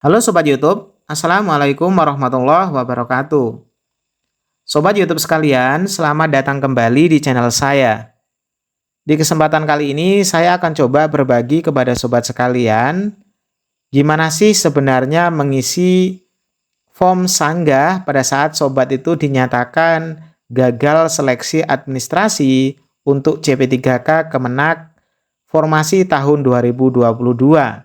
Halo Sobat YouTube, Assalamualaikum warahmatullahi wabarakatuh. Sobat YouTube sekalian, selamat datang kembali di channel saya. Di kesempatan kali ini, saya akan coba berbagi kepada sobat sekalian, gimana sih sebenarnya mengisi form sanggah pada saat sobat itu dinyatakan gagal seleksi administrasi untuk CP3K Kemenak Formasi tahun 2022.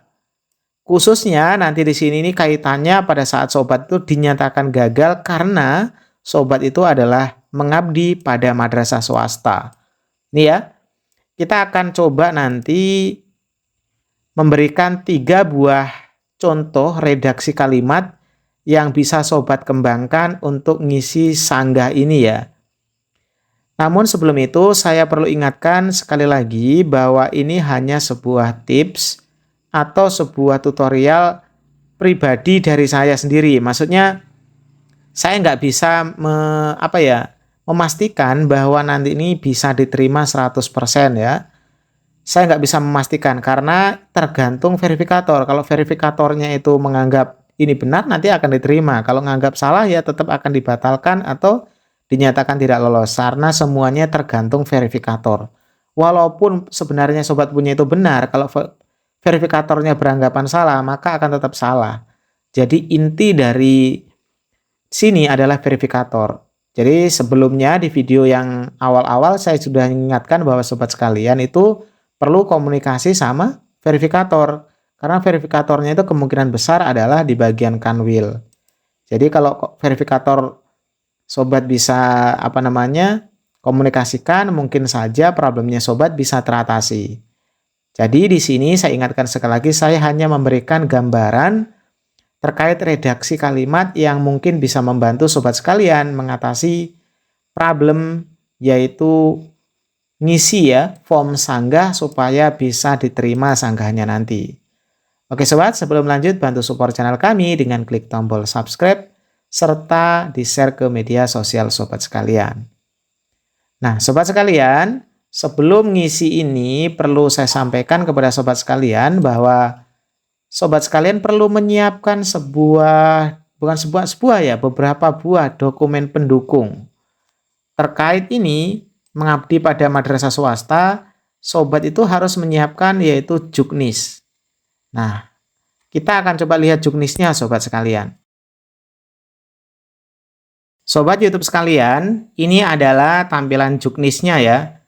Khususnya nanti di sini nih kaitannya pada saat sobat itu dinyatakan gagal karena sobat itu adalah mengabdi pada madrasah swasta. Ini ya, kita akan coba nanti memberikan 3 buah contoh redaksi kalimat yang bisa sobat kembangkan untuk ngisi sanggah ini ya. Namun sebelum itu saya perlu ingatkan sekali lagi bahwa ini hanya sebuah tips atau sebuah tutorial pribadi dari saya sendiri. Maksudnya saya nggak bisa memastikan bahwa nanti ini bisa diterima 100% ya. Saya nggak bisa memastikan karena tergantung verifikator. Kalau verifikatornya itu menganggap ini benar, nanti akan diterima. Kalau menganggap salah ya tetap akan dibatalkan atau dinyatakan tidak lolos. Karena semuanya tergantung verifikator. Walaupun sebenarnya sobat punya itu benar, kalau verifikatornya beranggapan salah, maka akan tetap salah. Jadi inti dari sini adalah verifikator. Jadi sebelumnya di video yang awal-awal saya sudah mengingatkan bahwa sobat sekalian itu perlu komunikasi sama verifikator. Karena verifikatornya itu kemungkinan besar adalah di bagian kanwil. Jadi kalau verifikator sobat bisa komunikasikan, mungkin saja problemnya sobat bisa teratasi. Jadi di sini saya ingatkan sekali lagi, saya hanya memberikan gambaran terkait redaksi kalimat yang mungkin bisa membantu sobat sekalian mengatasi problem, yaitu ngisi ya form sanggah supaya bisa diterima sanggahnya nanti. Oke sobat, sebelum lanjut bantu support channel kami dengan klik tombol subscribe serta di-share ke media sosial sobat sekalian. Nah, sobat sekalian, sebelum ngisi ini perlu saya sampaikan kepada sobat sekalian bahwa sobat sekalian perlu menyiapkan beberapa buah dokumen pendukung. Terkait ini, mengabdi pada madrasah swasta, sobat itu harus menyiapkan yaitu juknis. Nah, kita akan coba lihat juknisnya sobat sekalian. Sobat YouTube sekalian, ini adalah tampilan juknisnya ya,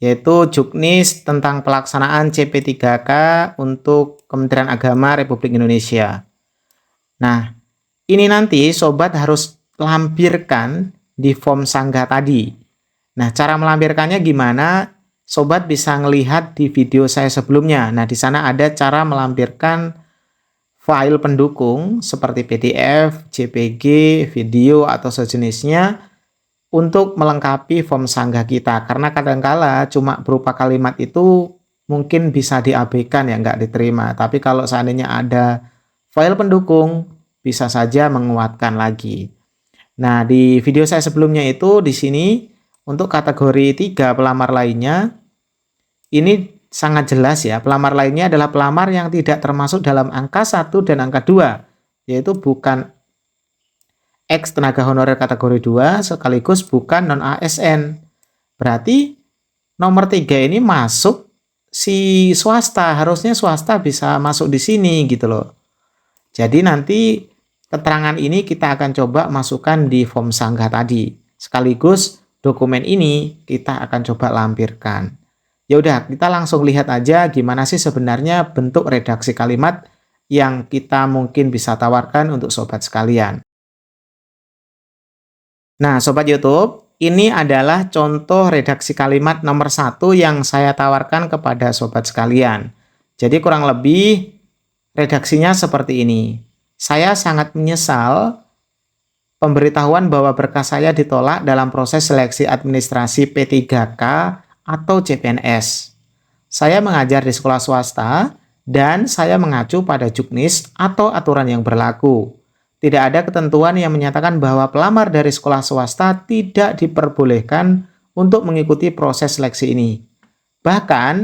yaitu juknis tentang pelaksanaan CP3K untuk Kementerian Agama Republik Indonesia. Nah, ini nanti sobat harus lampirkan di form sanggah tadi. Nah, cara melampirkannya gimana? Sobat bisa melihat di video saya sebelumnya. Nah, di sana ada cara melampirkan file pendukung seperti PDF, JPG, video, atau sejenisnya untuk melengkapi form sanggah kita. Karena kadangkala cuma berupa kalimat itu mungkin bisa diabaikan ya, nggak diterima. Tapi kalau seandainya ada file pendukung, bisa saja menguatkan lagi. Nah, di video saya sebelumnya itu di sini untuk kategori 3 pelamar lainnya, ini sangat jelas ya, pelamar lainnya adalah pelamar yang tidak termasuk dalam angka 1 dan angka 2, yaitu bukan ex tenaga honorer kategori 2 sekaligus bukan non-ASN. Berarti nomor 3 ini masuk si swasta, harusnya swasta bisa masuk di sini gitu loh. Jadi nanti keterangan ini kita akan coba masukkan di form sanggah tadi. Sekaligus dokumen ini kita akan coba lampirkan. Ya udah, kita langsung lihat aja gimana sih sebenarnya bentuk redaksi kalimat yang kita mungkin bisa tawarkan untuk sobat sekalian. Nah, sobat YouTube, ini adalah contoh redaksi kalimat nomor 1 yang saya tawarkan kepada sobat sekalian. Jadi kurang lebih redaksinya seperti ini. Saya sangat menyesal pemberitahuan bahwa berkas saya ditolak dalam proses seleksi administrasi P3K atau CPNS. Saya mengajar di sekolah swasta dan saya mengacu pada juknis atau aturan yang berlaku. Tidak ada ketentuan yang menyatakan bahwa pelamar dari sekolah swasta tidak diperbolehkan untuk mengikuti proses seleksi ini. Bahkan,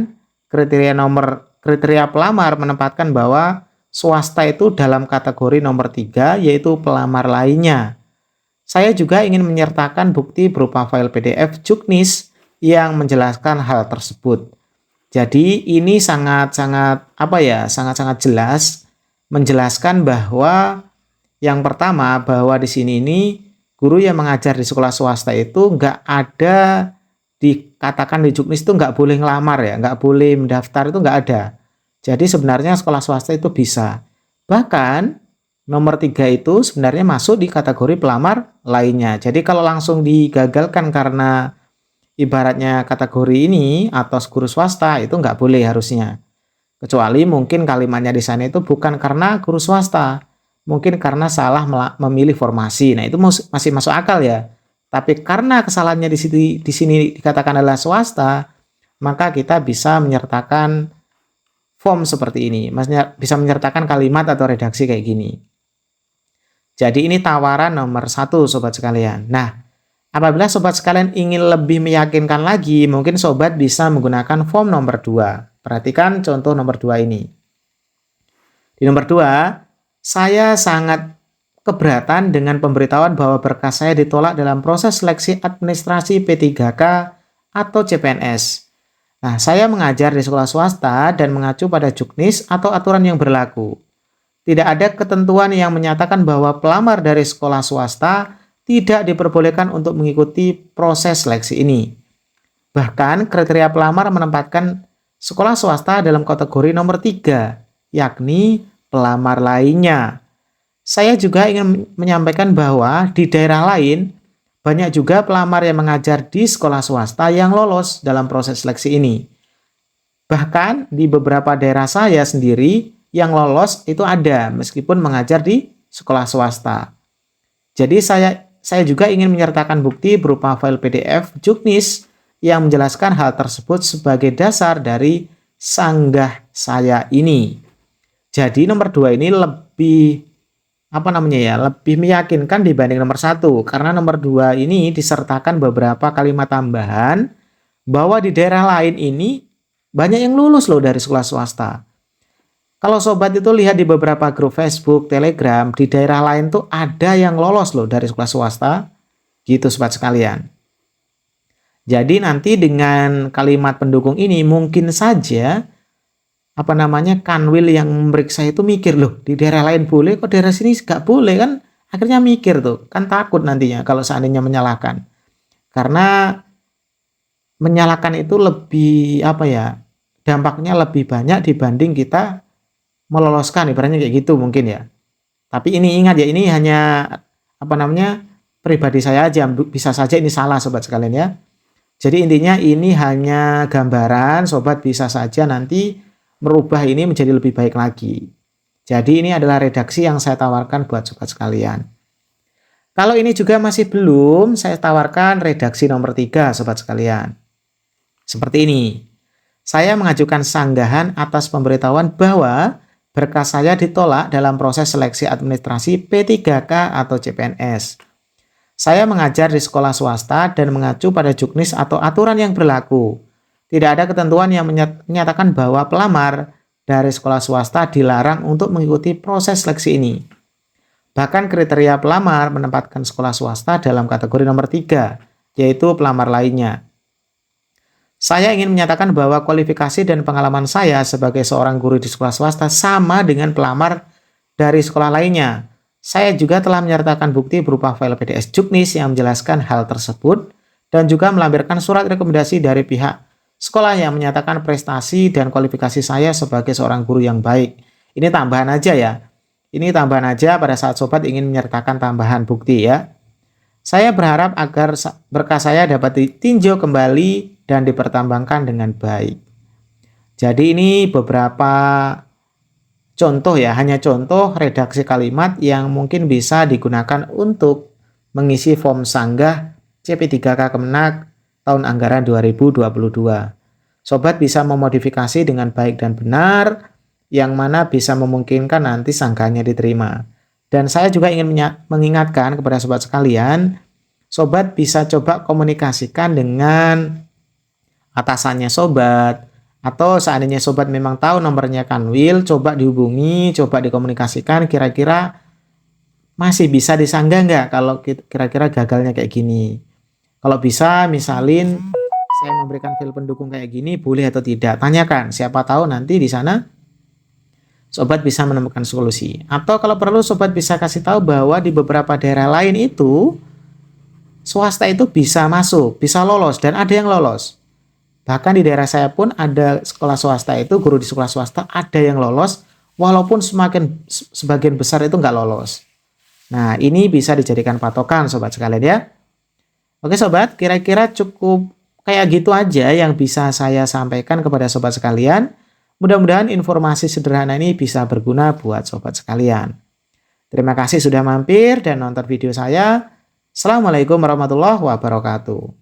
kriteria pelamar menempatkan bahwa swasta itu dalam kategori nomor 3, yaitu pelamar lainnya. Saya juga ingin menyertakan bukti berupa file PDF juknis yang menjelaskan hal tersebut. Jadi ini sangat-sangat jelas menjelaskan bahwa yang pertama, bahwa di sini ini guru yang mengajar di sekolah swasta itu nggak ada dikatakan di juknis itu nggak boleh ngelamar ya, nggak boleh mendaftar, itu nggak ada. Jadi sebenarnya sekolah swasta itu bisa. Bahkan nomor 3 itu sebenarnya masuk di kategori pelamar lainnya. Jadi kalau langsung digagalkan karena ibaratnya kategori ini atau guru swasta itu nggak boleh harusnya. Kecuali mungkin kalimatnya di sana itu bukan karena guru swasta, mungkin karena salah memilih formasi. Nah, itu masih masuk akal ya. Tapi karena kesalahannya di sini dikatakan adalah swasta, maka kita bisa menyertakan form seperti ini. Maksudnya bisa menyertakan kalimat atau redaksi kayak gini. Jadi ini tawaran nomor 1, sobat sekalian. Nah, apabila sobat sekalian ingin lebih meyakinkan lagi, mungkin sobat bisa menggunakan form nomor 2. Perhatikan contoh nomor 2 ini. Di nomor 2, saya sangat keberatan dengan pemberitahuan bahwa berkas saya ditolak dalam proses seleksi administrasi P3K atau CPNS. Nah, saya mengajar di sekolah swasta dan mengacu pada juknis atau aturan yang berlaku. Tidak ada ketentuan yang menyatakan bahwa pelamar dari sekolah swasta tidak diperbolehkan untuk mengikuti proses seleksi ini. Bahkan kriteria pelamar menempatkan sekolah swasta dalam kategori nomor 3, yakni pelamar lainnya. Saya juga ingin menyampaikan bahwa di daerah lain banyak juga pelamar yang mengajar di sekolah swasta yang lolos dalam proses seleksi ini. Bahkan di beberapa daerah saya sendiri yang lolos itu ada meskipun mengajar di sekolah swasta. Jadi saya juga ingin menyertakan bukti berupa file PDF juknis yang menjelaskan hal tersebut sebagai dasar dari sanggah saya ini. Jadi nomor 2 ini lebih lebih meyakinkan dibanding nomor 1, karena nomor 2 ini disertakan beberapa kalimat tambahan bahwa di daerah lain ini banyak yang lulus loh dari sekolah swasta. Kalau sobat itu lihat di beberapa grup Facebook, Telegram, di daerah lain tuh ada yang lolos loh dari sekolah swasta, gitu sobat sekalian. Jadi nanti dengan kalimat pendukung ini mungkin saja Kanwil yang memeriksa itu mikir, loh di daerah lain boleh kok daerah sini nggak boleh, kan akhirnya mikir tuh, kan takut nantinya kalau seandainya menyalahkan, karena menyalahkan itu lebih dampaknya lebih banyak dibanding kita meloloskan, ibaratnya kayak gitu mungkin ya. Tapi ini ingat ya, ini hanya pribadi saya aja, bisa saja ini salah sobat sekalian ya. Jadi intinya ini hanya gambaran, sobat bisa saja nanti merubah ini menjadi lebih baik lagi. Jadi ini adalah redaksi yang saya tawarkan buat sobat sekalian. Kalau ini juga masih belum, saya tawarkan redaksi nomor 3 sobat sekalian. Seperti ini. Saya mengajukan sanggahan atas pemberitahuan bahwa berkas saya ditolak dalam proses seleksi administrasi P3K atau CPNS. Saya mengajar di sekolah swasta dan mengacu pada juknis atau aturan yang berlaku. Tidak ada ketentuan yang menyatakan bahwa pelamar dari sekolah swasta dilarang untuk mengikuti proses seleksi ini. Bahkan kriteria pelamar menempatkan sekolah swasta dalam kategori nomor 3, yaitu pelamar lainnya. Saya ingin menyatakan bahwa kualifikasi dan pengalaman saya sebagai seorang guru di sekolah swasta sama dengan pelamar dari sekolah lainnya. Saya juga telah menyertakan bukti berupa file PDF juknis yang menjelaskan hal tersebut dan juga melampirkan surat rekomendasi dari pihak sekolah yang menyatakan prestasi dan kualifikasi saya sebagai seorang guru yang baik. Ini tambahan aja ya. Ini tambahan aja pada saat sobat ingin menyertakan tambahan bukti ya. Saya berharap agar berkas saya dapat ditinjau kembali dan dipertimbangkan dengan baik. Jadi ini beberapa contoh ya, hanya contoh redaksi kalimat yang mungkin bisa digunakan untuk mengisi form sanggah CP3K Kemenak tahun anggaran 2022. Sobat bisa memodifikasi dengan baik dan benar, yang mana bisa memungkinkan nanti sanggahnya diterima. Dan saya juga ingin mengingatkan kepada sobat sekalian, sobat bisa coba komunikasikan dengan atasannya sobat, Atau seandainya sobat memang tahu nomornya Kanwil, coba dihubungi, coba dikomunikasikan, kira-kira masih bisa disanggah nggak kalau kira-kira gagalnya kayak gini. Kalau bisa, misalin saya memberikan file pendukung kayak gini, boleh atau tidak? Tanyakan, siapa tahu nanti di sana sobat bisa menemukan solusi. Atau kalau perlu, sobat bisa kasih tahu bahwa di beberapa daerah lain itu swasta itu bisa masuk, bisa lolos, dan ada yang lolos. Bahkan di daerah saya pun ada sekolah swasta itu, guru di sekolah swasta ada yang lolos, walaupun sebagian besar itu nggak lolos. Nah, ini bisa dijadikan patokan sobat sekalian ya. Oke sobat, kira-kira cukup kayak gitu aja yang bisa saya sampaikan kepada sobat sekalian. Mudah-mudahan informasi sederhana ini bisa berguna buat sobat sekalian. Terima kasih sudah mampir dan nonton video saya. Assalamualaikum warahmatullahi wabarakatuh.